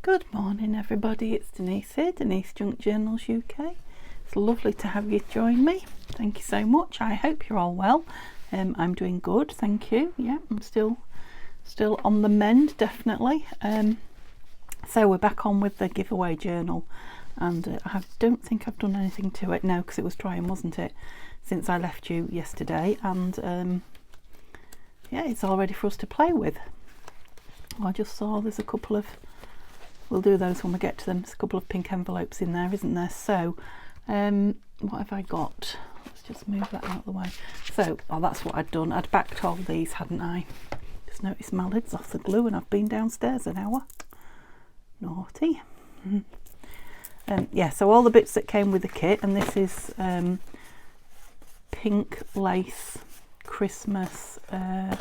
Good morning everybody, it's Denise here, Denise Junk Journals UK. It's lovely to have you join me. Thank you so much. I hope you're all well. I'm doing good, thank you. Yeah, I'm still on the mend, definitely. So we're back on with the giveaway journal, and I don't think I've done anything to it now because it was drying, wasn't it, since I left you yesterday, and yeah, it's all ready for us to play with. I just saw there's a couple of, we'll do those when we get to them. There's a couple of pink envelopes in there, isn't there? So what have I got? Let's just move that out of the way. So that's what I'd done. I'd backed all these, hadn't I? Just noticed my lid's off the glue and I've been downstairs an hour. Naughty. Yeah, so all the bits that came with the kit, and this is pink lace Christmas, did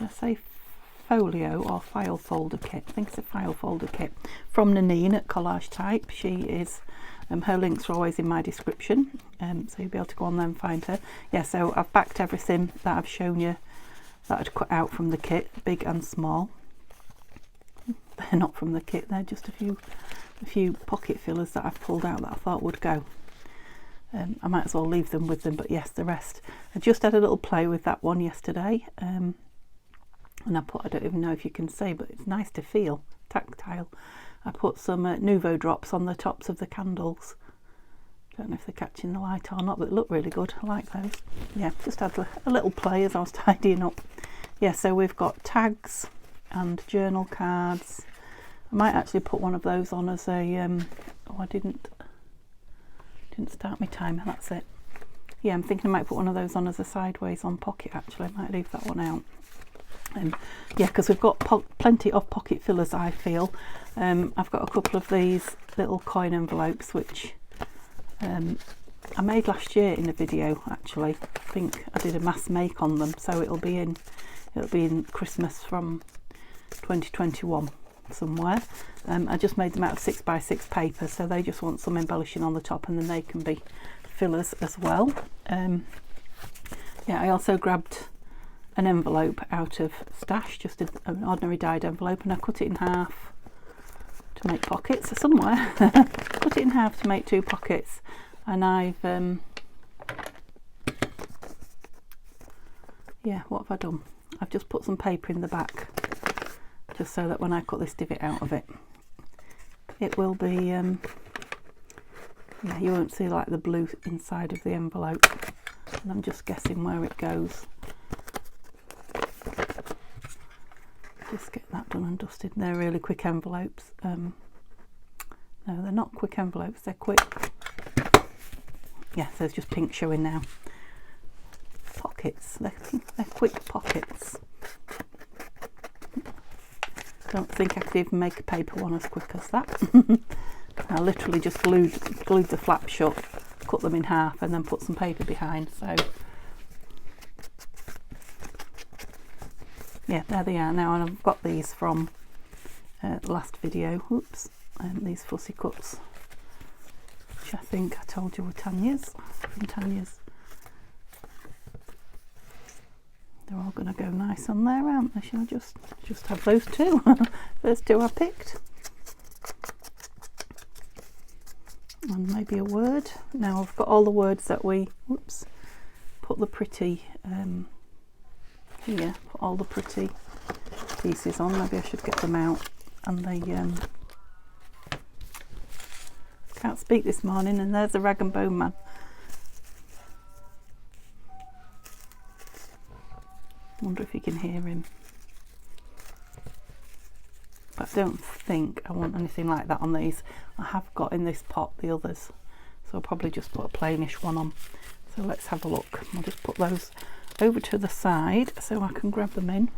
I say folio or file folder kit? I think it's a file folder kit from Nanine at Collage Type. She is, her links are always in my description, so you'll be able to go on there and find her. Yeah, so I've backed everything that I've shown you that I'd cut out from the kit, big and small. They're not from the kit, they're just a few pocket fillers that I've pulled out that I thought would go. I might as well leave them with them, but yes, the rest. I just had a little play with that one yesterday, and I don't even know if you can see, but it's nice to feel, tactile. I put some Nouveau drops on the tops of the candles. Don't know if they're catching the light or not, but they look really good. I like those. Yeah, just had a little play as I was tidying up. Yeah, so we've got tags and journal cards. I might actually put one of those on as a, oh, I didn't start my timer, that's it. Yeah, I'm thinking I might put one of those on as a sideways on pocket actually. I might leave that one out. Yeah, because we've got plenty of pocket fillers, I feel. I've got a couple of these little coin envelopes which I made last year in a video actually. I think I did a mass make on them, so it'll be in Christmas from 2021 somewhere. I just made them out of 6x6 paper, so they just want some embellishing on the top, and then they can be fillers as well. Yeah, I also grabbed an envelope out of stash, just an ordinary dyed envelope, and I cut it in half to make pockets somewhere. Cut it in half to make 2 pockets, and I've yeah, what have I done? I've just put some paper in the back, just so that when I cut this divot out of it, it will be yeah, you won't see like the blue inside of the envelope, and I'm just guessing where it goes. Just get that done and dusted. They're really quick envelopes. No, they're not quick envelopes, they're quick. Yeah, so there's just pink showing now. Pockets, they're quick pockets. Don't think I could even make a paper one as quick as that. I literally just glued the flap shut, cut them in half, and then put some paper behind. So yeah, there they are now, and I've got these from the last video. Oops, these fussy cuts, which I think I told you were Tanya's, from Tanya's. They're all going to go nice on there, aren't they? Shall I just have those two? First 2 I picked. And maybe a word. Now I've got all the words that we, whoops, put the pretty, here, put all the pretty pieces on. Maybe I should get them out. And they, can't speak this morning, and there's the rag and bone man. Wonder if you can hear him. But I don't think I want anything like that on these. I have got in this pot the others, so I'll probably just put a plainish one on. So let's have a look. I'll just put those over to the side so I can grab them in.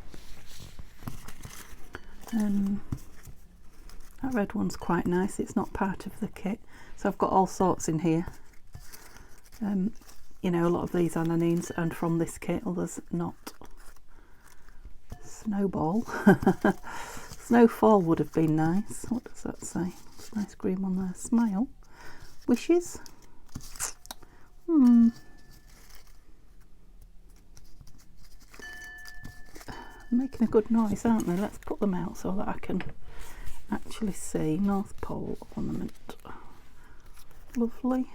That red one's quite nice. It's not part of the kit, so I've got all sorts in here. You know, a lot of these are Nanine's and from this kit, others not. Snowball. Snowfall would have been nice. What does that say? Nice green one there. Smile. Wishes. Making a good noise, aren't they? Let's put them out so that I can actually see. North Pole ornament. Lovely.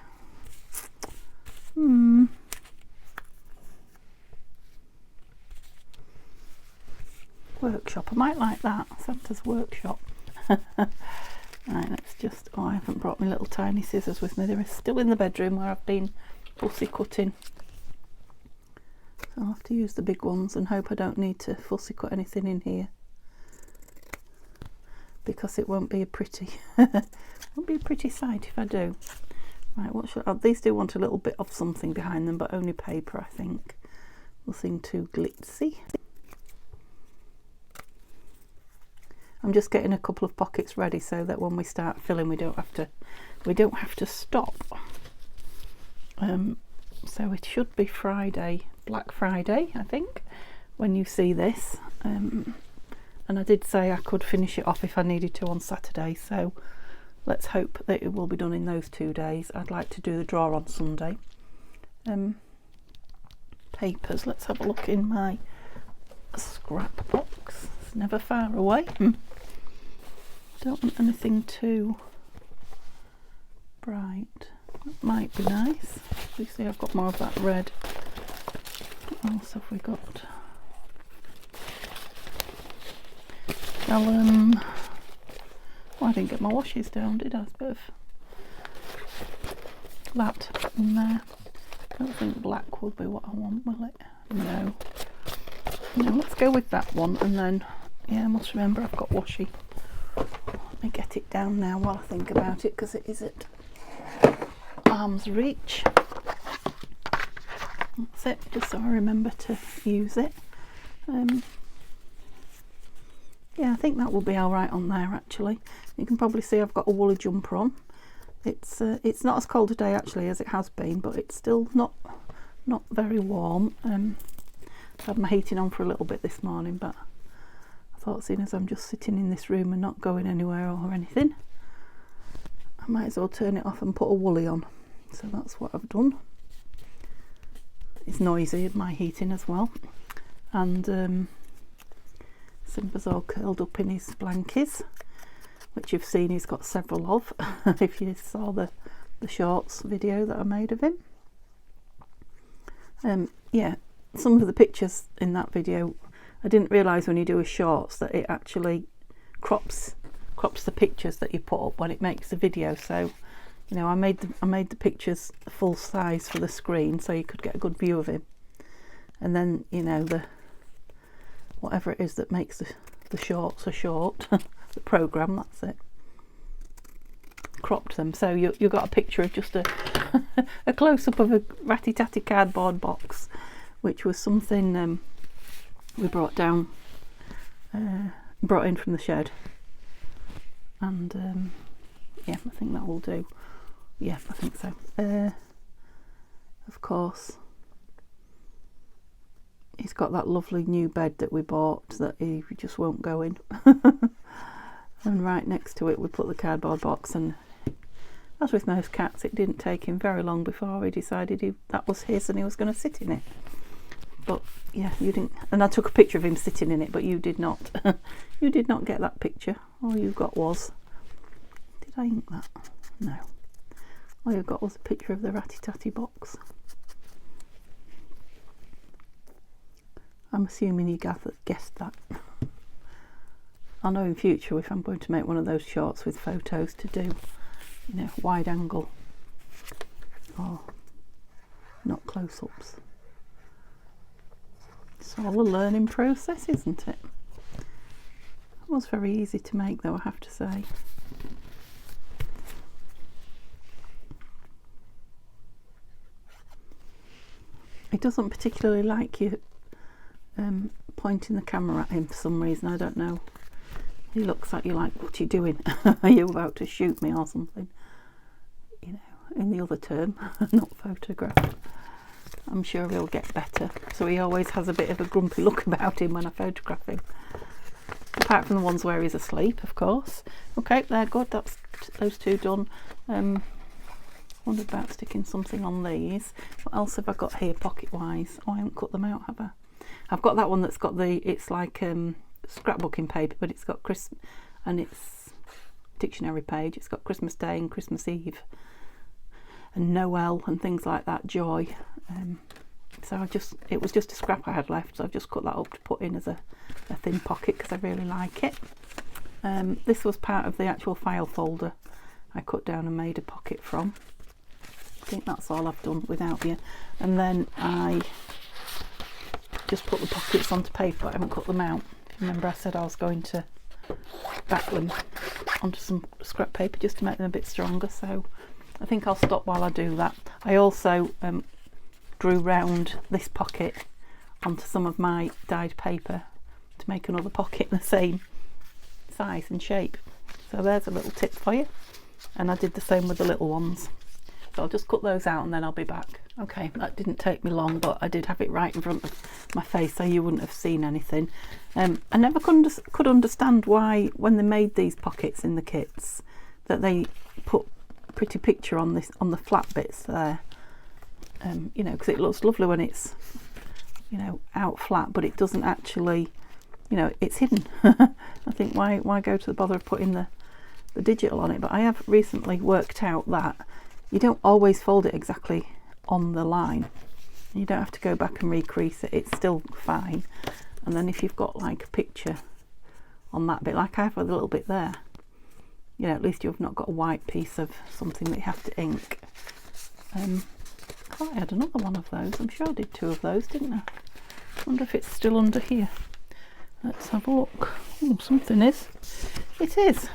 Workshop. I might like that. Santa's workshop. Right, let's just... Oh, I haven't brought my little tiny scissors with me. They're still in the bedroom where I've been fussy cutting. So I'll have to use the big ones and hope I don't need to fussy cut anything in here, because it won't be a pretty won't be a pretty sight if I do. Right, what should I... These do want a little bit of something behind them, but only paper, I think. Nothing too glitzy. I'm just getting a couple of pockets ready so that when we start filling we don't have to stop. So it should be Friday, Black Friday, I think, when you see this. And I did say I could finish it off if I needed to on Saturday, so let's hope that it will be done in those 2 days. I'd like to do the draw on Sunday. Papers, let's have a look in my scrap box. It's never far away. Don't want anything too bright. That might be nice. You see, I've got more of that red. What else have we got? Vellum. Oh, I didn't get my washes down, did I? There's a bit of that in there. I don't think black will be what I want, will it? No. No, let's go with that one, and then, yeah, I must remember I've got washi. Let me get it down now while I think about it, because it is at arm's reach. That's it, just so I remember to use it. Yeah, I think that will be alright on there actually. You can probably see I've got a woolly jumper on. It's not as cold today actually as it has been, but it's still not very warm. I had my heating on for a little bit this morning, but I thought, seeing as I'm just sitting in this room and not going anywhere or anything, I might as well turn it off and put a woolly on. So that's what I've done. It's noisy, my heating as well. And Simba's all curled up in his blankies, which you've seen he's got several of if you saw the shorts video that I made of him. Yeah, some of the pictures in that video, I didn't realise when you do a shorts that it actually crops the pictures that you put up when it makes the video. So, you know, I made the pictures full size for the screen so you could get a good view of him. And then, you know, whatever it is that makes the shorts a short, the programme, that's it. Cropped them, so you got a picture of just a close-up of a ratty-tatty cardboard box, which was something we brought in from the shed. And yeah, I think that will do. Yeah, I think so. Of course, he's got that lovely new bed that we bought that he just won't go in. And right next to it we put the cardboard box, and as with most cats, it didn't take him very long before he decided that was his and he was going to sit in it. But yeah, you didn't, and I took a picture of him sitting in it, but you did not. You did not get that picture. All you got was, did I ink that? No. All you got was a picture of the ratty-tatty box. I'm assuming you guessed that. I'll know in future if I'm going to make one of those shorts with photos to do, you know, wide angle or not close-ups. It's all a learning process, isn't it? It was very easy to make though, I have to say. He doesn't particularly like you pointing the camera at him for some reason, I don't know. He looks at you like, what are you doing? Are you about to shoot me or something? You know, in the other term, not photograph. I'm sure he'll get better. So he always has a bit of a grumpy look about him when I photograph him. Apart from the ones where he's asleep, of course. Okay, they're good. That's those two done. Wondered about sticking something on these. What else have I got here pocket-wise? Oh, I haven't cut them out, have I? I've got that one that's got it's like scrapbooking paper, but it's got crisp, and it's dictionary page. It's got Christmas Day and Christmas Eve and Noel and things like that, joy. So it was just a scrap I had left, so I've just cut that up to put in as a thin pocket because I really like it. This was part of the actual file folder I cut down and made a pocket from. I think that's all I've done without you. And then I just put the pockets onto paper. I haven't cut them out. If you remember, I said I was going to back them onto some scrap paper just to make them a bit stronger, so I think I'll stop while I do that. I also drew round this pocket onto some of my dyed paper to make another pocket the same size and shape. So there's a little tip for you, and I did the same with the little ones. So I'll just cut those out and then I'll be back. Okay, that didn't take me long, but I did have it right in front of my face so you wouldn't have seen anything. I never could understand why, when they made these pockets in the kits, that they put a pretty picture on the flat bits there. You know, because it looks lovely when it's, you know, out flat, but it doesn't actually, you know, it's hidden. I think why go to the bother of putting the digital on it? But I have recently worked out that you don't always fold it exactly on the line. You don't have to go back and recrease it, it's still fine. And then if you've got like a picture on that bit, like I have a little bit there, you know, at least you've not got a white piece of something that you have to ink. I thought I had another one of those. I'm sure I did 2 of those, didn't I? Wonder if it's still under here. Let's have a look. Oh, something is. It is.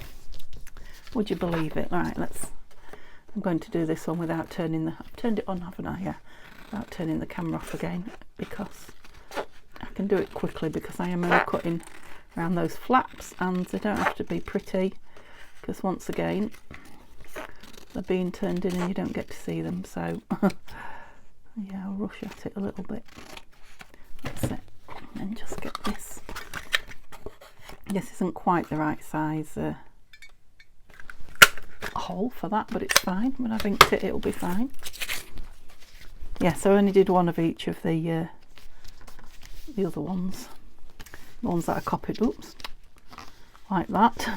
Would you believe it? Right, I'm going to do this one without turning I've turned it on, haven't I? Yeah. Without turning the camera off again, because I can do it quickly because I am only cutting around those flaps, and they don't have to be pretty, because once again they're being turned in and you don't get to see them. So yeah, I'll rush at it a little bit. That's it. And just get this. This isn't quite the right size hole for that, but it's fine. When I've inked it, it'll be fine. Yeah, so I only did one of each of the other ones. The ones that I copied, oops, like that.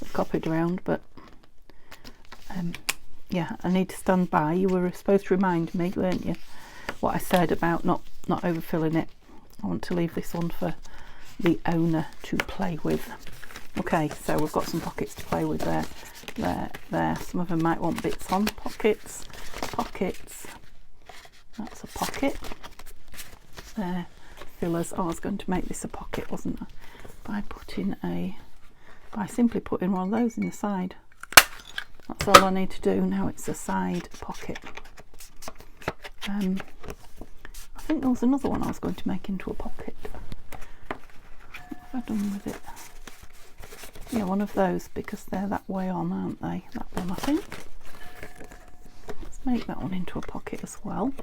I've copied around, but yeah, I need to stand by. You were supposed to remind me, weren't you, what I said about not overfilling it. I want to leave this one for the owner to play with. Okay, so we've got some pockets to play with there. There. Some of them might want bits on. Pockets. That's a pocket. There. Fillers. Oh, I was going to make this a pocket, wasn't I? By simply putting one of those in the side. That's all I need to do. Now it's a side pocket. I think there was another one I was going to make into a pocket. What have I done with it? Yeah, one of those, because they're that way on, aren't they? That one, I think. Let's make that one into a pocket as well,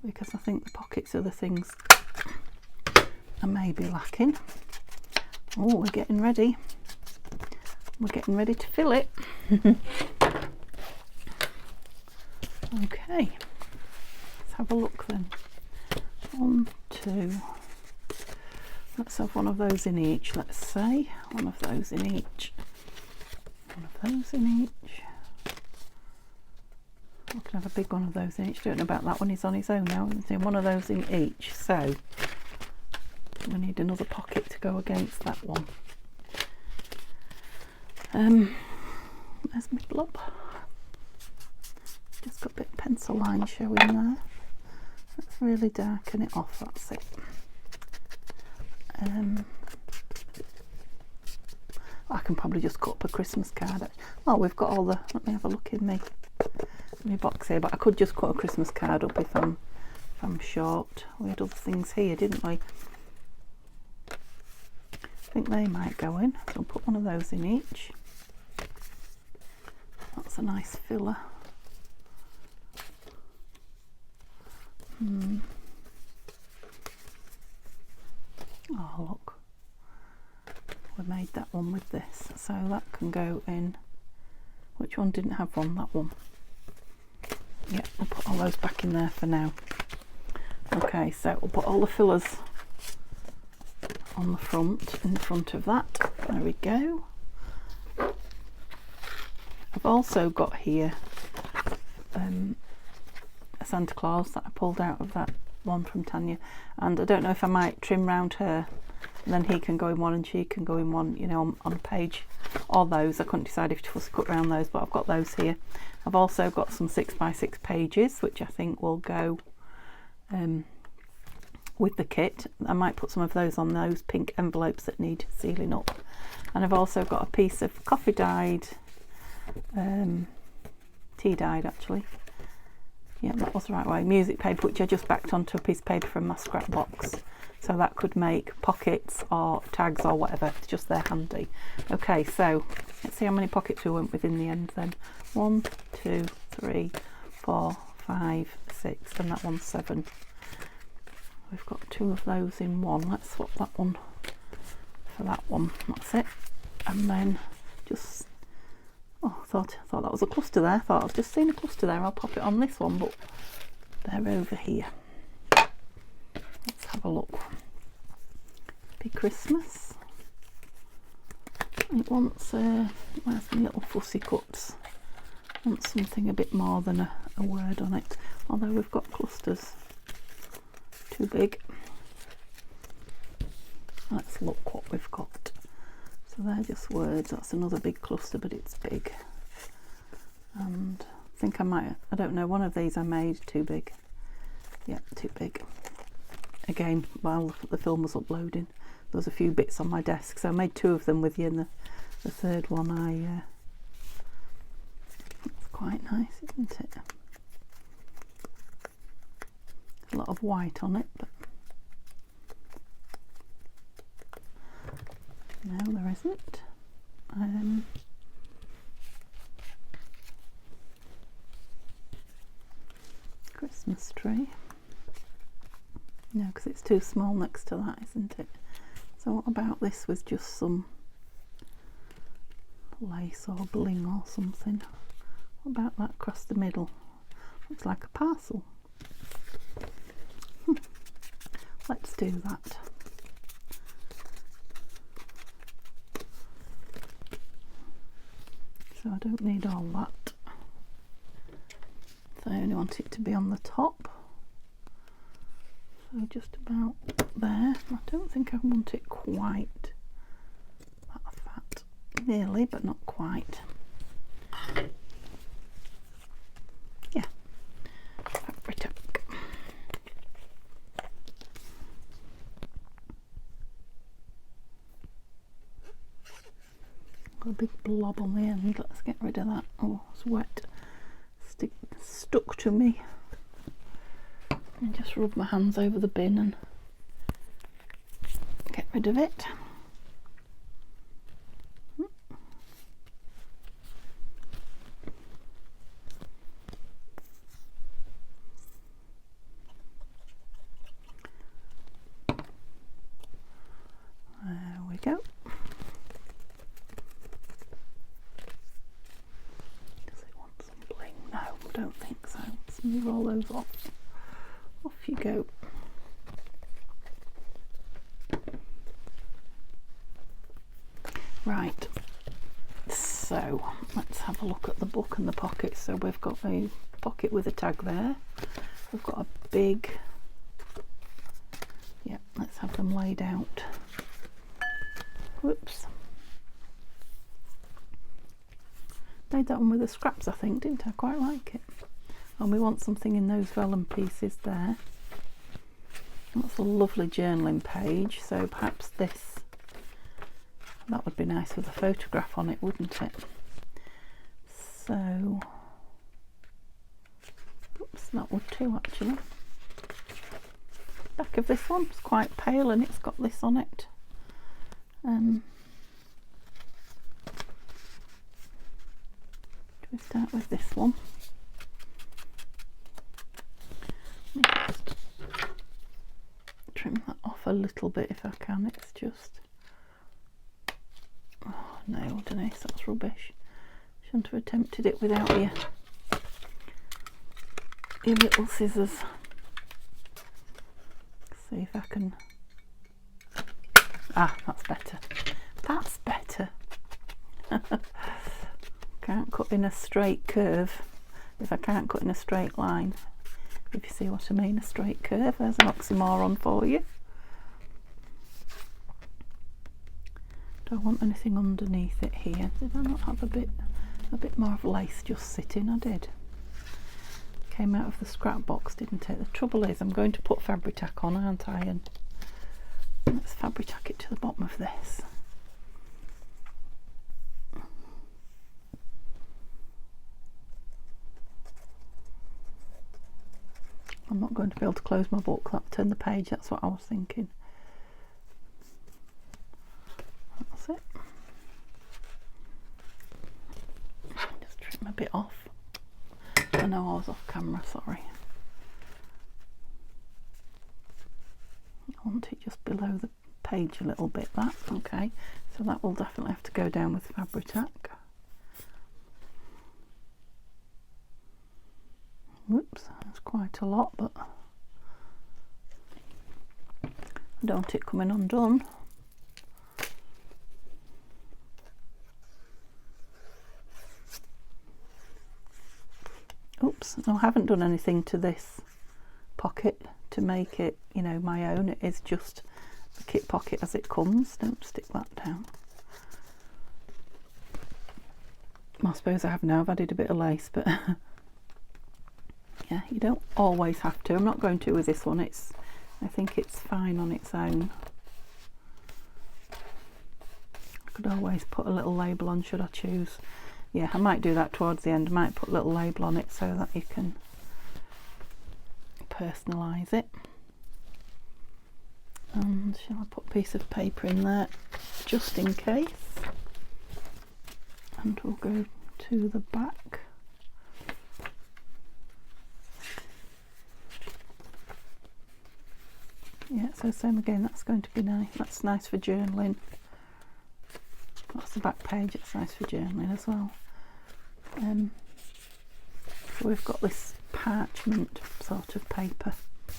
because I think the pockets are the things I may be lacking. Oh, we're getting ready. We're getting ready to fill it. Okay, let's have a look then. 1, 2. Let's have one of those in each, let's say. One of those in each. One of those in each. I can have a big one of those in each. Don't know about that one, he's on his own now. One of those in each. So we need another pocket to go against that one. There's my blob. Just got a bit of pencil line showing there. Let's really darken it off, that's it. I can probably just cut up a Christmas card. Oh, we've got all the, let me have a look in my box here, but I could just cut a Christmas card up if I'm short. We had other things here, didn't we? I think they might go in, so I'll put one of those in each. That's a nice filler. Oh, look, we made that one with this, so that can go in. Which one didn't have one? That one. Yeah, I'll put all those back in there for now. Okay, so we'll put all the fillers on the front, in front of that. There we go. I've also got here a Santa Claus that I pulled out of that one from Tanya, and I don't know if I might trim round her and then he can go in one and she can go in one, you know, on a page, or those. I couldn't decide if to fuss cut around those, but I've got those here. I've also got some 6x6 pages which I think will go with the kit. I might put some of those on those pink envelopes that need sealing up. And I've also got a piece of coffee dyed, tea dyed actually, yeah, that was the right way, music paper, which I just backed onto a piece of paper from my scrap box, so that could make pockets or tags or whatever. It's just there handy. Okay, so let's see how many pockets we went with in the end then. 1, 2, 3, 4, 5, 6, and that one's 7. We've got 2 of those in one. Let's swap that one for that one. That's it. And then just, oh, I thought that was a cluster there. I thought I've just seen a cluster there. I'll pop it on this one, but they're over here. Let's have a look. Happy Christmas. It wants, where's my little fussy cuts? It wants something a bit more than a word on it. Although we've got clusters. Too big. Let's look what we've got. So they're just words. That's another big cluster, but it's big. And I think I might, I don't know, one of these I made too big. Yeah, too big. Again, while the film was uploading, there was a few bits on my desk, so I made 2 of them with you, and the third one it's quite nice, isn't it? A lot of white on it, but no, there isn't. Christmas tree. No, because it's too small next to that, isn't it? So what about this with just some lace or bling or something? What about that across the middle? Looks like a parcel. Let's do that. So I don't need all that. So I only want it to be on the top. So just about there. I don't think I want it quite that fat. Nearly, but not quite. Yeah. Fabric. Got a big blob on the end. Let's get rid of that. Oh, it's wet. Stuck to me. And just rub my hands over the bin and get rid of it. There we go. Does it want some bling? No, I don't think so. Let's move all those off. Off you go. Right, so let's have a look at the book and the pockets. So we've got a pocket with a tag there. We've got a big, yeah, let's have them laid out. Whoops. Made that one with the scraps, I think, didn't I? Quite like it. And we want something in those vellum pieces there. That's a lovely journaling page, so perhaps this, that would be nice with a photograph on it, wouldn't it? So, oops, that would too actually. Back of this one is quite pale and it's got this on it. Do we start with this one? Let me just trim that off a little bit if I can. It's just, oh no, Denise, that's rubbish. Shouldn't have attempted it without your little scissors. See if I can. Ah, that's better. That's better. Can't cut in a straight curve, if I can't cut in a straight line, if you see what I mean, a straight curve. There's an oxymoron for you. Don't want anything underneath it here. Did I not have a bit more of lace just sitting? I did. Came out of the scrap box, didn't it? The trouble is I'm going to put Fabri-Tac on, aren't I? And let's Fabri-Tac it to the bottom of this. I'm not going to be able to close my book. That'll turn the page, that's what I was thinking. That's it. Just trim a bit off. I know I was off camera, sorry. I want it just below the page a little bit, that. Okay, so that will definitely have to go down with Fabri-Tac. Whoops, that's quite a lot, but I don't want it coming undone. Oops, no, I haven't done anything to this pocket to make it, you know, my own. It is just the kit pocket as it comes. Don't stick that down. I suppose I have now. I've added a bit of lace, but yeah, you don't always have to. I'm not going to with this one. I think it's fine on its own. I could always put a little label on should I choose. Yeah, I might do that towards the end. I might put a little label on it so that you can personalise it. And shall I put a piece of paper in there just in case? And we'll go to the back. Yeah, so same again, that's going to be nice. That's nice for journaling. That's the back page, it's nice for journaling as well. So we've got this parchment sort of paper.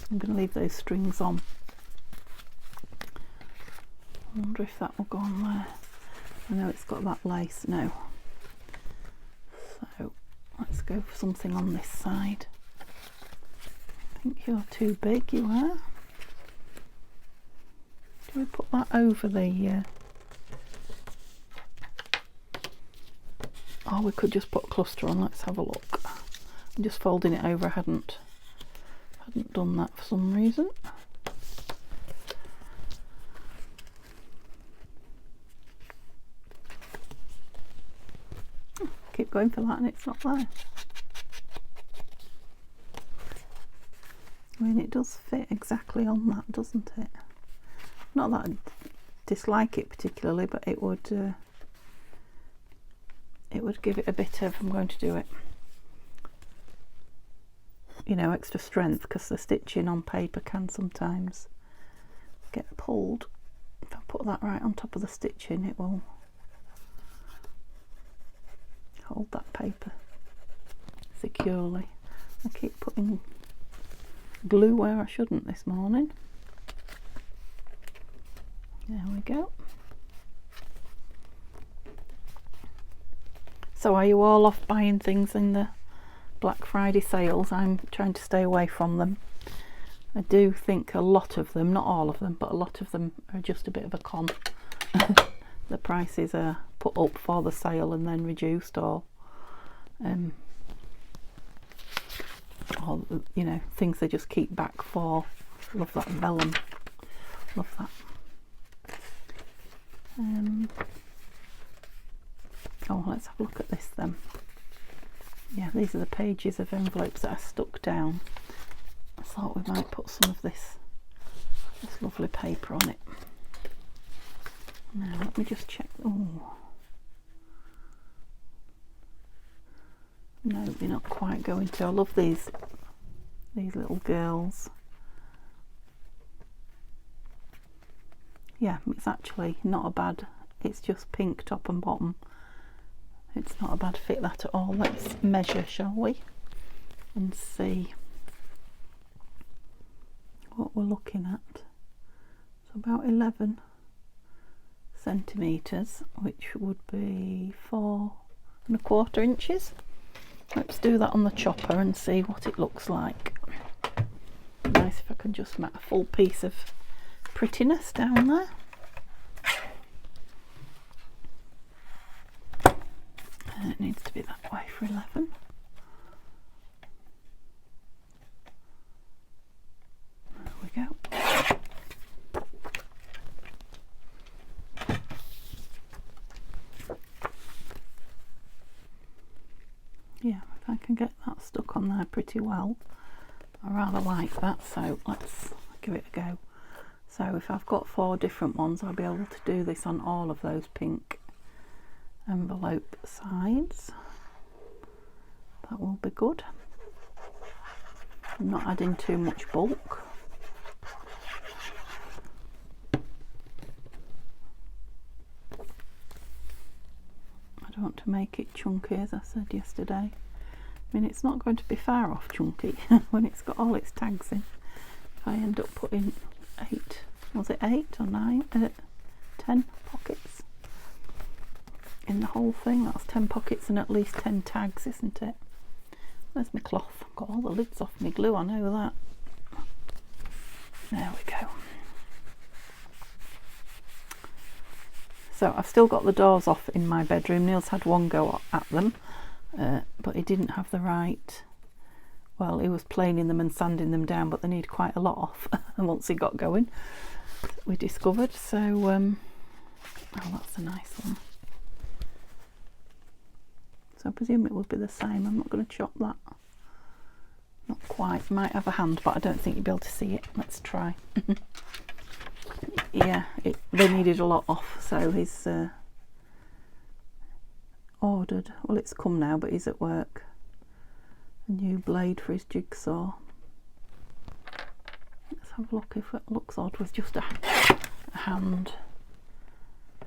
I'm going to leave those strings on. I wonder if that will go on there. I know it's got that lace now. So let's go for something on this side. I think you're too big, you are. Do we put that over the... Oh, we could just put a cluster on. Let's have a look. I'm just folding it over. I hadn't done that for some reason. Keep going for that and it's not there. I mean, it does fit exactly on that, doesn't it? Not that I dislike it particularly, but it would give it a bit of, I'm going to do it, you know, extra strength, because the stitching on paper can sometimes get pulled. If I put that right on top of the stitching, it will hold that paper securely. I keep putting glue where I shouldn't this morning. There we go. So are you all off buying things in the Black Friday sales? I'm trying to stay away from them. I do think a lot of them, not all of them, but a lot of them are just a bit of a con. The prices are put up for the sale and then reduced, or you know, things they just keep back for. Love that vellum. Love that. Oh, let's have a look at this then. Yeah, these are the pages of envelopes that are stuck down. I thought we might put some of this lovely paper on it. Now let me just check. Oh no, you're not quite going to. I love these little girls. Yeah, it's actually not a bad, it's just pink top and bottom. It's not a bad fit, that at all. Let's measure, shall we, and see what we're looking at. So about 11 centimetres, which would be 4 1/4 inches. Let's do that on the chopper and see what it looks like. Nice if I can just make a full piece of prettiness down there. And it needs to be that way for 11. There we go. Yeah, if I can get that stuck on there pretty well, I rather like that, so let's give it a go. So if I've got 4 different ones, I'll be able to do this on all of those pink envelope sides. That will be good. I'm not adding too much bulk. I don't want to make it chunky, as I said yesterday. I mean, it's not going to be far off chunky when it's got all its tags in. If I end up putting 8, was it 8 or 9, 10 pockets in the whole thing, that's 10 pockets and at least 10 tags, isn't it? Where's my cloth? I've got all the lids off my glue, I know that. There we go. So I've still got the doors off in my bedroom. Neil's had one go at them, but he didn't have the right, well, he was planing them and sanding them down, but they need quite a lot off once he got going, we discovered. So oh, that's a nice one. So I presume it will be the same. I'm not going to chop that, not quite. Might have a hand, but I don't think you'll be able to see it. Let's try. Yeah, they needed a lot off, so he's ordered, well, it's come now, but he's at work, a new blade for his jigsaw. Let's have a look if it looks odd with just a hand.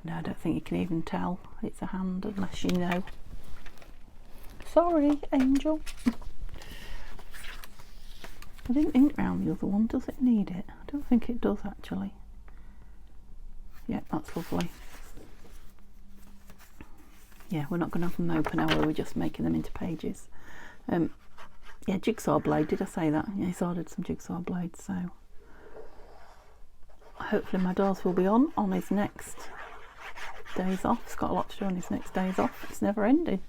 No, I don't think you can even tell it's a hand unless you know. Sorry, Angel. I didn't ink round the other one. Does it need it? I don't think it does, actually. Yeah, that's lovely. Yeah, we're not going to have them open, are we? We're just making them into pages. Yeah, jigsaw blade, did I say that? Yeah, he's ordered some jigsaw blades, so hopefully my doors will be on his next days off. He's got a lot to do on his next days off. It's never ending.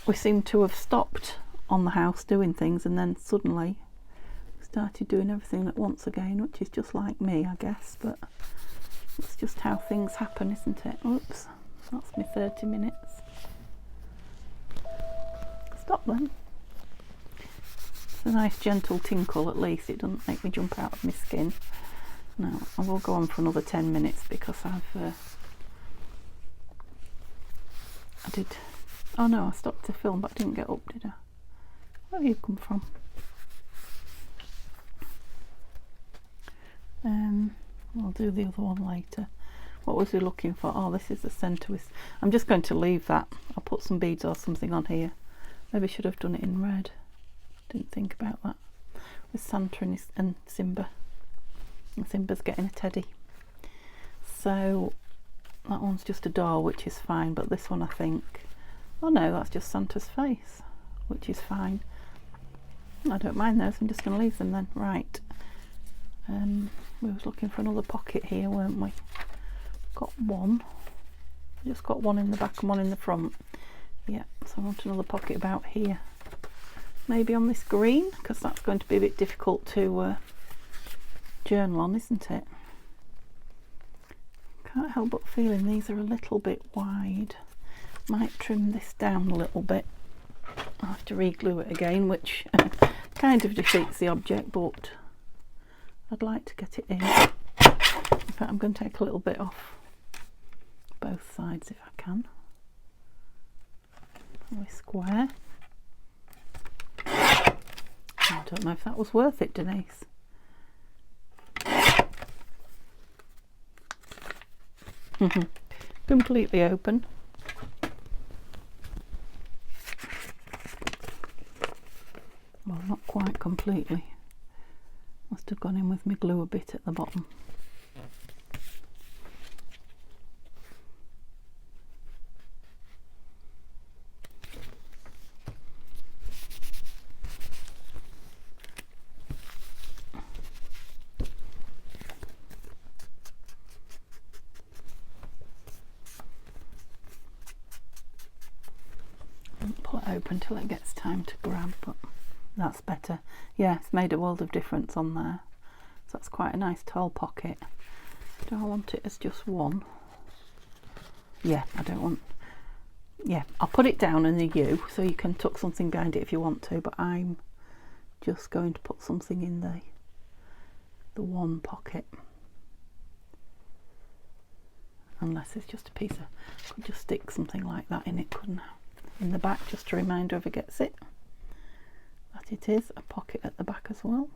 We seem to have stopped on the house doing things and then suddenly started doing everything at once again, which is just like me, I guess, but it's just how things happen, isn't it? Oops, that's me 30 minutes. Stop then. It's a nice gentle tinkle, at least. It doesn't make me jump out of my skin. No, I will go on for another 10 minutes because I did, oh no, I stopped the film but I didn't get up, did I? Where have you come from? I'll do the other one later. What was we looking for? Oh, this is the centre with, I'm just going to leave that. I'll put some beads or something on here. Maybe I should have done it in red. Didn't think about that. With Santa and Simba. And Simba's getting a teddy. So that one's just a doll, which is fine, but this one I think, oh no, that's just Santa's face, which is fine. I don't mind those, I'm just going to leave them then. Right. We was looking for another pocket here, weren't we? Got one. Just got one in the back and one in the front. Yeah, so I want another pocket about here. Maybe on this green, because that's going to be a bit difficult to journal on, isn't it? Can't help but feeling these are a little bit wide. Might trim this down a little bit. I'll have to re-glue it again, which kind of defeats the object, but I'd like to get it in. In fact, I'm going to take a little bit off both sides if I can. We're square. I don't know if that was worth it, Denise. Completely open. Well, not quite completely. Must have gone in with my glue a bit at the bottom. open till it gets time to grab, but that's better. Yeah, it's made a world of difference on there. So that's quite a nice tall pocket. Do I want it as just one? Yeah, I don't want... Yeah, I'll put it down in the U so you can tuck something behind it if you want to, but I'm just going to put something in the one pocket. Unless it's just a piece of... I could just stick something like that in it, couldn't I? In the back, just to remind whoever gets it that it is a pocket at the back as well.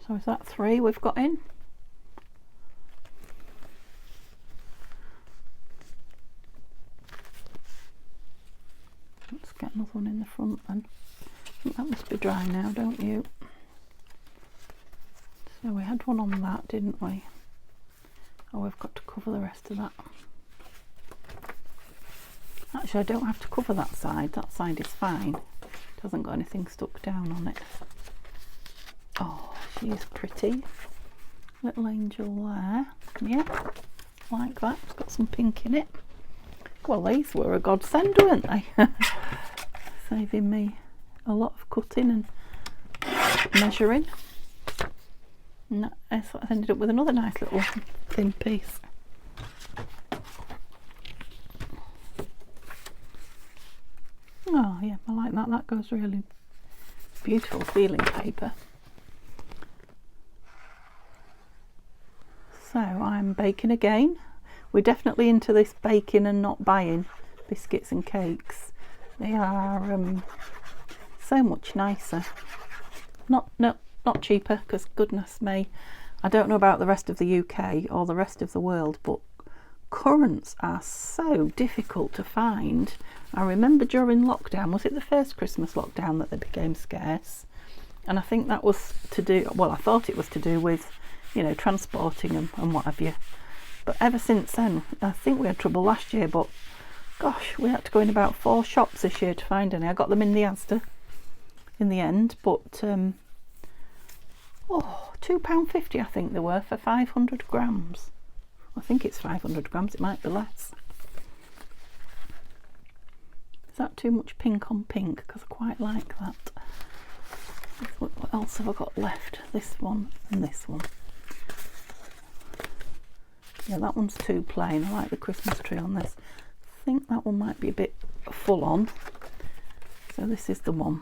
So is that 3 we've got in? Let's get another one in the front then. I think that must be dry now, don't you? So we had one on that, didn't we? Oh, we've got to cover the rest of that. Actually, I don't have to cover that side. That side is fine. It hasn't got anything stuck down on it. Oh, she is pretty. Little angel there. Yeah, like that. It's got some pink in it. Well, these were a godsend, weren't they? Saving me a lot of cutting and measuring. And I ended up with another nice little thin piece. Oh yeah, I like that. That goes really beautiful feeling paper. So I'm baking again. We're definitely into this baking and not buying biscuits and cakes. They are so much nicer. Not cheaper, because goodness me, I don't know about the rest of the UK or the rest of the world, but currants are so difficult to find. I remember during lockdown, was it the first Christmas lockdown that they became scarce? And I think that was to do, well, I thought it was to do with, you know, transporting them and what have you. But ever since then, I think we had trouble last year, but gosh, we had to go in about 4 shops this year to find any. I got them in the Asda in the end, but oh, £2.50 I think they were for 500 grams. I think it's 500 grams, it might be less. Is that too much pink on pink? Because I quite like that. What else have I got left? This one and this one. Yeah, that one's too plain. I like the Christmas tree on this. I think that one might be a bit full on. So this is the one.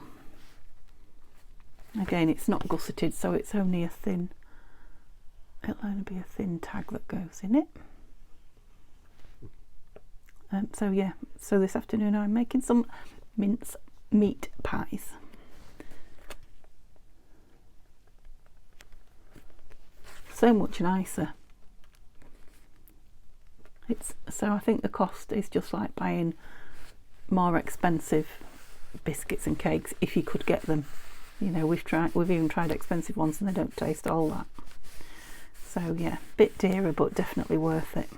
Again, it's not gusseted, so it's only a thin, it'll only be a thin tag that goes in it. So yeah, so this afternoon I'm making some mince meat pies. So much nicer. So I think the cost is just like buying more expensive biscuits and cakes if you could get them. You know, we've even tried expensive ones and they don't taste all that. So yeah, bit dearer, but definitely worth it.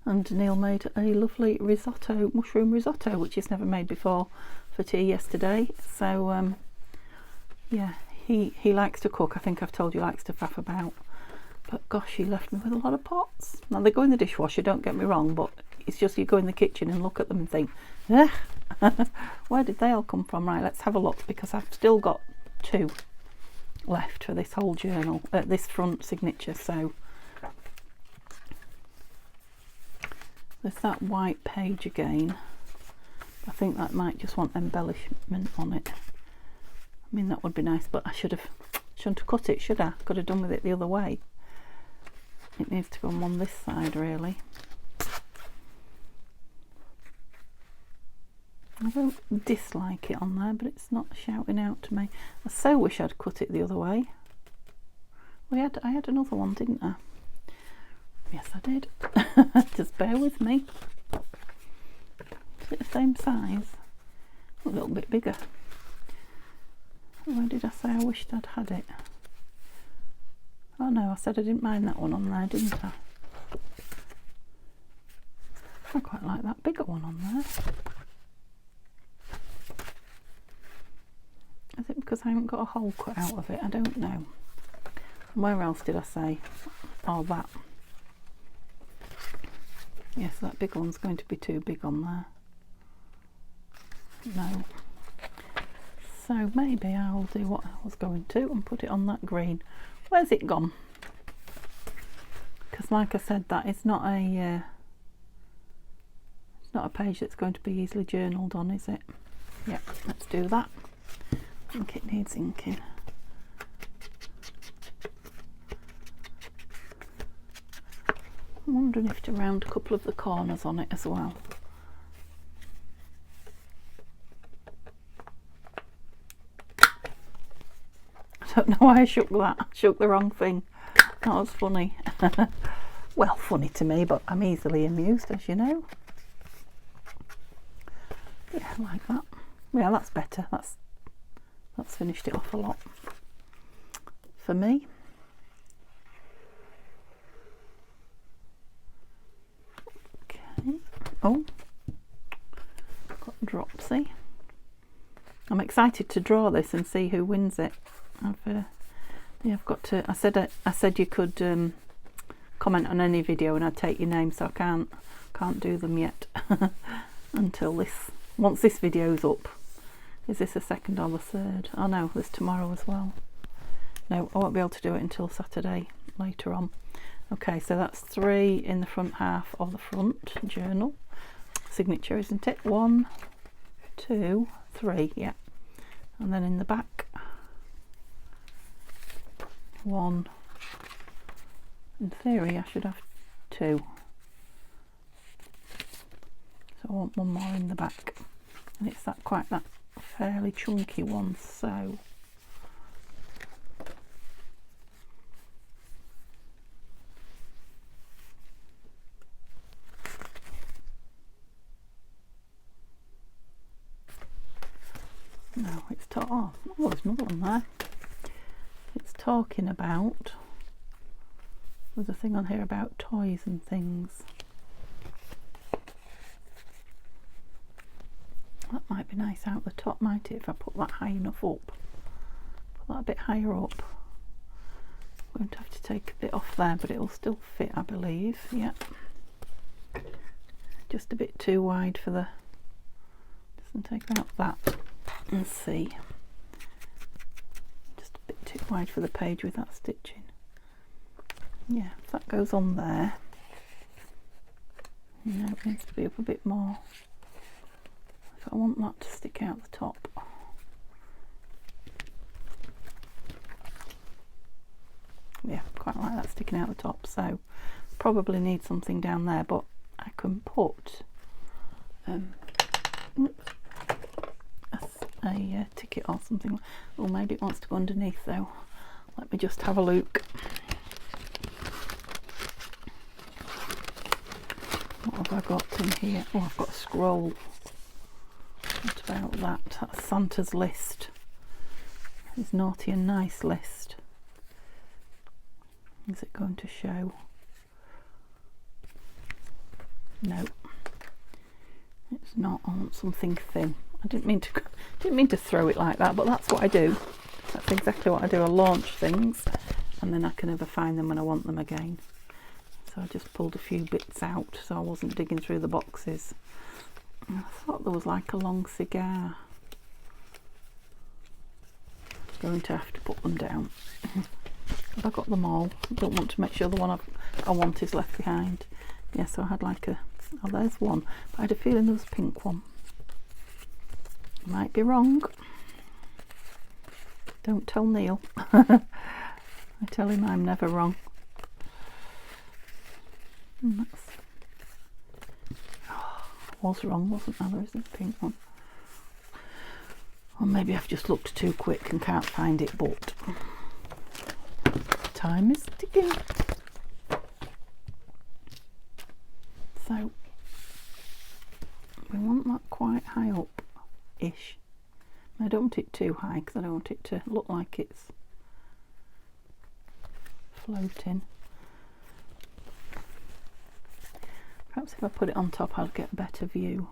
And Neil made a lovely risotto, mushroom risotto, which he's never made before, for tea yesterday. So yeah, he likes to cook. I think I've told you, likes to faff about. But gosh, he left me with a lot of pots. Now they go in the dishwasher, don't get me wrong, but it's just you go in the kitchen and look at them and think, ugh, where did they all come from? Right, let's have a look, because I've still got 2 left for this whole journal, this front signature. So there's that white page again. I think that might just want embellishment on it. I mean, that would be nice, but I shouldn't have cut it, should I? Could have done with it the other way. It needs to go on this side, really. I don't dislike it on there, but it's not shouting out to me. I so wish I'd cut it the other way. I had another one, didn't I? Yes, I did. Just bear with me. Is it the same size? A little bit bigger. Where did I say I wished I'd had it? Oh no, I said I didn't mind that one on there, didn't I? I quite like that bigger one on there. Is it because I haven't got a hole cut out of it. I don't know. Where else did I say? Oh, that. Yes, that big one's going to be too big on there. No. So maybe I'll do what I was going to and put it on that green. Where's it gone? Because like I said, that is not a it's not a page that's going to be easily journaled on, is it? Yeah, let's do that. I think it needs inking. I'm wondering if to round a couple of the corners on it as well. I don't know why I shook that. I shook the wrong thing. That was funny. Well, funny to me, but I'm easily amused, as you know. Yeah, like that. Yeah, that's better. That's finished it off a lot for me. Okay. Oh, got Dropsy. I'm excited to draw this and see who wins it. I've got to. I said you could comment on any video and I'd take your name, so I can't do them yet until this. Once this video's up. Is this the 2nd or the 3rd? Oh no, there's tomorrow as well. No, I won't be able to do it until Saturday later on. Okay, so that's 3 in the front half of the front journal. Signature, isn't it? 1, 2, 3, yeah. And then in the back, 1. In theory, I should have 2. So I want one more in the back. And it's that fairly chunky one, so no, it's oh, there's another one there. It's talking about, there's a thing on here about toys and things. That might be nice out the top, might it, if I put that high enough up? Put that a bit higher up. I'm going to have to take a bit off there, but it'll still fit, I believe. Yeah. Just a bit too wide for the... Just take out that and see. Just a bit too wide for the page with that stitching. Yeah, if that goes on there. No, it needs to be up a bit more. I want that to stick out the top. Yeah, quite like that sticking out the top, so probably need something down there, but I can put a ticket or something. Or maybe it wants to go underneath though. Let me just have a look. What have I got in here? Oh, I've got a scroll. What about that? That's Santa's list. His naughty and nice list. Is it going to show? No, it's not. I want something thin. I didn't mean to throw it like that, but that's what I do. That's exactly what I do. I launch things and then I can never find them when I want them again. So I just pulled a few bits out so I wasn't digging through the boxes. I thought there was like a long cigar. Going to have to put them down. Have I got them all? I don't want to make sure the one I want is left behind. Yeah, so I had like a... Oh, there's one. But I had a feeling there was a pink one. Might be wrong. Don't tell Neil. I tell him I'm never wrong. That's... Oh, I was wrong, wasn't I? There isn't a pink one. Or maybe I've just looked too quick and can't find it, but time is ticking. So we want that quite high up-ish. I don't want it too high because I don't want it to look like it's floating. Perhaps if I put it on top I'll get a better view.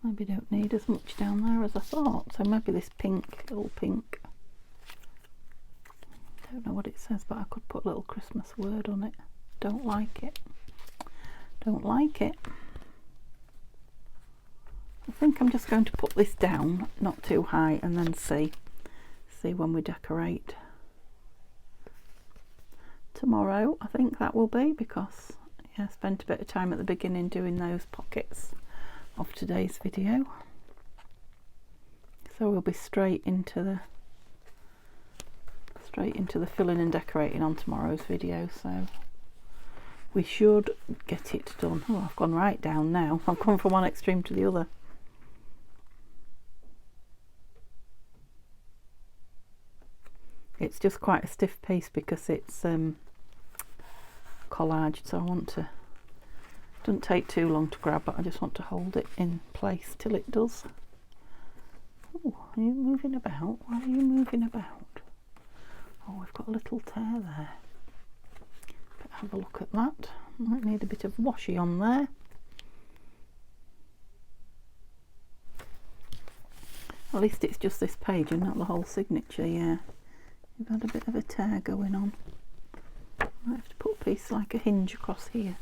Maybe don't need as much down there as I thought. So maybe this pink, all pink. Don't know what it says, but I could put a little Christmas word on it. Don't like it. Don't like it. I think I'm just going to put this down, not too high, and then see when we decorate. Tomorrow, I think that will be, because I spent a bit of time at the beginning doing those pockets of today's video. So we'll be straight into the filling and decorating on tomorrow's video, so we should get it done. Oh, I've gone right down now. I've gone from one extreme to the other. It's just quite a stiff piece because it's collaged, so I want to, doesn't take too long to grab, but I just want to hold it in place till it does. Oh, are you moving about? Why are you moving about? Oh, we've got a little tear there. But have a look at that. Might need a bit of washi on there. At least it's just this page and not the whole signature. Yeah, you've had a bit of a tear going on. Might have to put a piece like a hinge across here.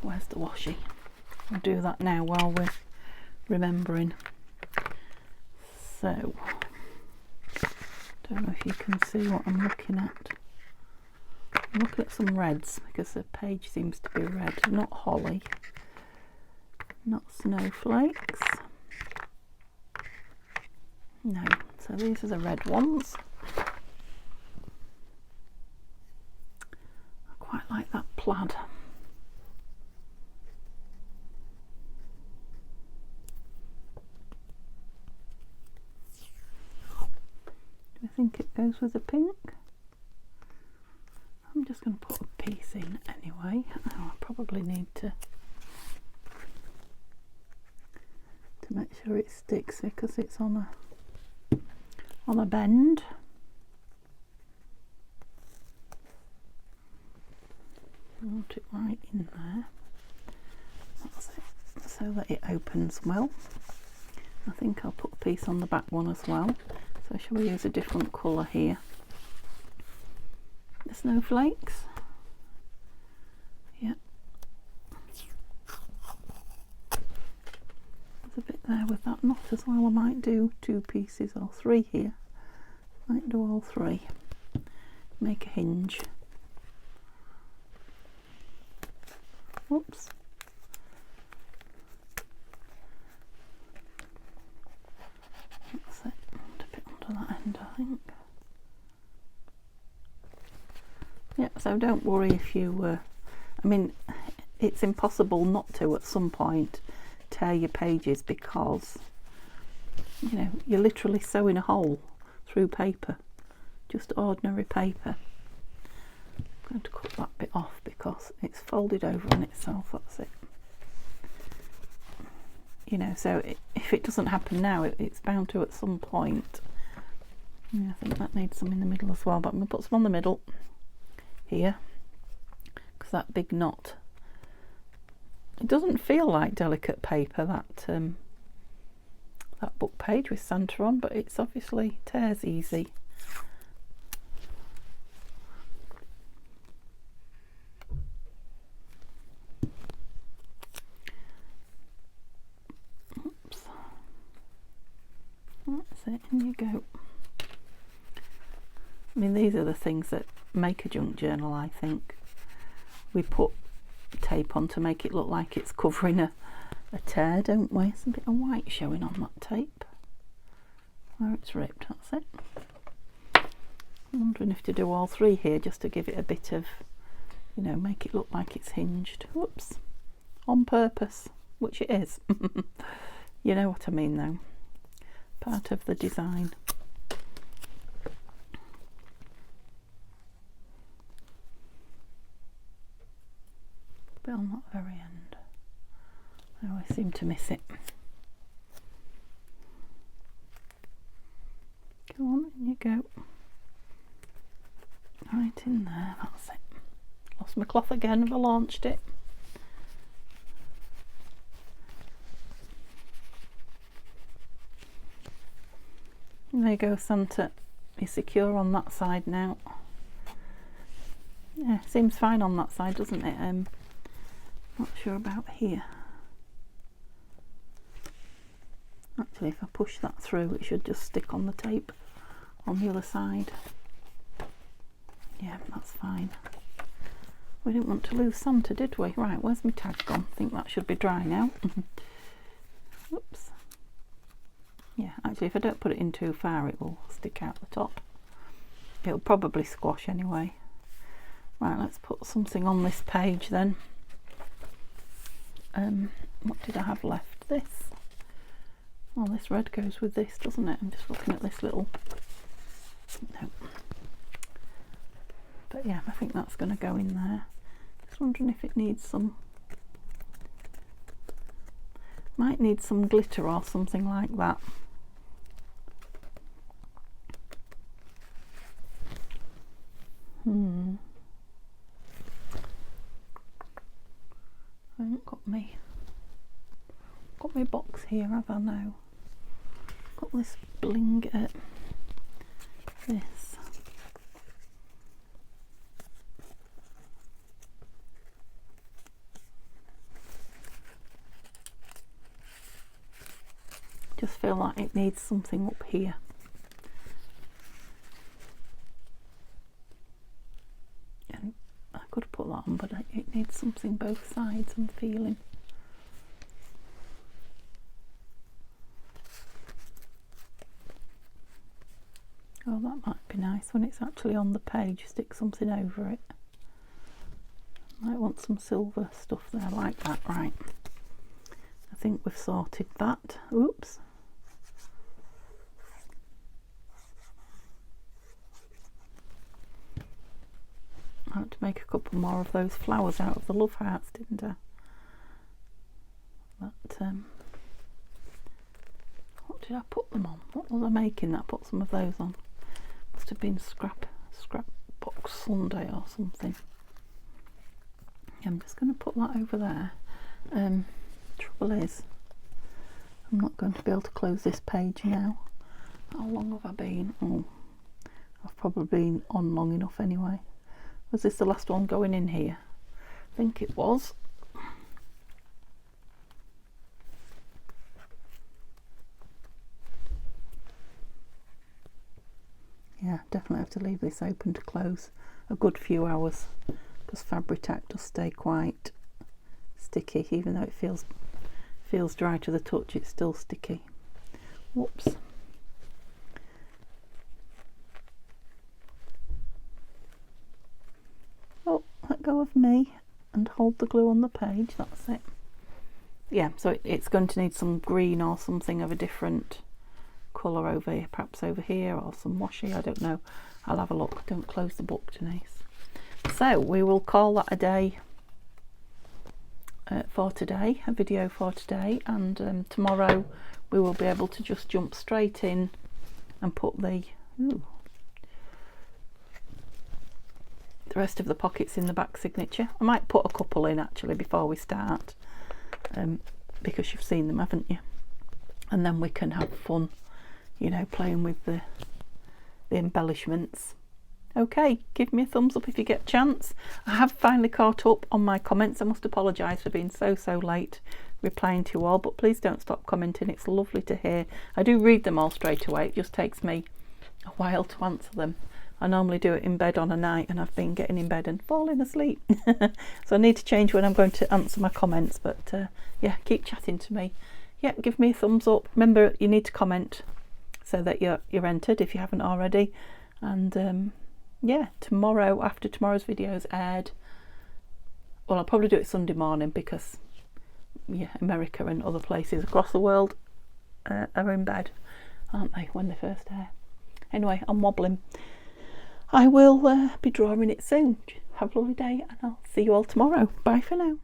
Where's the washi? I'll do that now while we're remembering. So, don't know if you can see what I'm looking at. I'm looking at some reds because the page seems to be red. Not holly, not snowflakes. No, so these are the red ones. I quite like that plaid. Do I think it goes with the pink? I'm just going to put a piece in anyway. Oh, I probably need to make sure it sticks because it's on a bend. I want it right in there. That's it, so that it opens well. I think I'll put a piece on the back one as well. So shall we use a different colour here? The snowflakes. Yeah. There's a bit there with that knot as well. I might do 2 pieces or 3 here. Might do all 3. Make a hinge. Whoops. That's it. Tip it onto that end, I think. Yeah, so don't worry if you I mean, it's impossible not to at some point tear your pages because, you know, you're literally sewing a hole through paper, just ordinary paper. I'm going to cut that bit off because it's folded over on itself. That's it. You know, so if it doesn't happen now, it's bound to at some point. Yeah, I think that needs some in the middle as well, but I'm going to put some on the middle here because that big knot, it doesn't feel like delicate paper, that that book page with Santa on, but it's obviously tears easy. Oops. That's it, in you go. I mean, these are the things that make a junk journal, I think. We put tape on to make it look like it's covering a tear, don't we? There's a bit of white showing on that tape where it's ripped. That's it. I'm wondering if to do all 3 here just to give it a bit of, you know, make it look like it's hinged. Whoops. On purpose, which it is. You know what I mean though. Part of the design. Bit on that very end. I always seem to miss it. Go on, in you go. Right in there, that's it. Lost my cloth again, I've launched it. There you go, Santa. You're secure on that side now. Yeah, seems fine on that side, doesn't it? Not sure about here. Actually, if I push that through, it should just stick on the tape on the other side. Yeah, that's fine. We didn't want to lose Santa, did we? Right, where's my tag gone? I think that should be dry now. Whoops. Yeah, actually, if I don't put it in too far, it will stick out the top. It'll probably squash anyway. Right, let's put something on this page then. What did I have left? This. Well, this red goes with this, doesn't it? I'm just looking at this little... No. But yeah, I think that's going to go in there. Just wondering if it needs some... Might need some glitter or something like that. I haven't got my box here, have I now? Got this bling at this. Just feel like it needs something up here. And I could put that on, but it needs something both sides, I'm feeling. Oh, that might be nice when it's actually on the page, stick something over it. Might want some silver stuff there like that. Right, I think we've sorted that. Oops. I had to make a couple more of those flowers out of the love hearts, didn't I? But what did I put them on? What was I making that I put some of those on? Must have been scrap box Sunday or something. I'm just going to put that over there. Trouble is, I'm not going to be able to close this page now. How long have I been? Oh, I've probably been on long enough anyway. Was this the last one going in here? I think it was. Yeah, definitely have to leave this open to close a good few hours, because Fabri-Tac does stay quite sticky. Even though it feels dry to the touch, it's still sticky. Whoops. Oh, let go of me and hold the glue on the page. That's it. Yeah, so it's going to need some green or something of a different colour over here, perhaps over here, or some washi, I don't know. I'll have a look. Don't close the book, Denise. So we will call that a day for today, a video for today, and tomorrow we will be able to just jump straight in and put the rest of the pockets in the back signature. I might put a couple in actually before we start, because you've seen them, haven't you? And then we can have fun, you know, playing with the embellishments. Okay, give me a thumbs up if you get a chance. I have finally caught up on my comments. I must apologise for being so late replying to you all, but please don't stop commenting. It's lovely to hear. I do read them all straight away. It just takes me a while to answer them. I normally do it in bed on a night, and I've been getting in bed and falling asleep. So I need to change when I'm going to answer my comments, but yeah, keep chatting to me. Yeah, give me a thumbs up. Remember, you need to comment so that you're entered if you haven't already. And yeah, tomorrow, after tomorrow's video's aired, well, I'll probably do it Sunday morning, because yeah, America and other places across the world are in bed, aren't they, when they first air. Anyway, I'm wobbling. I will be drawing it soon. Have a lovely day, and I'll see you all tomorrow. Bye for now.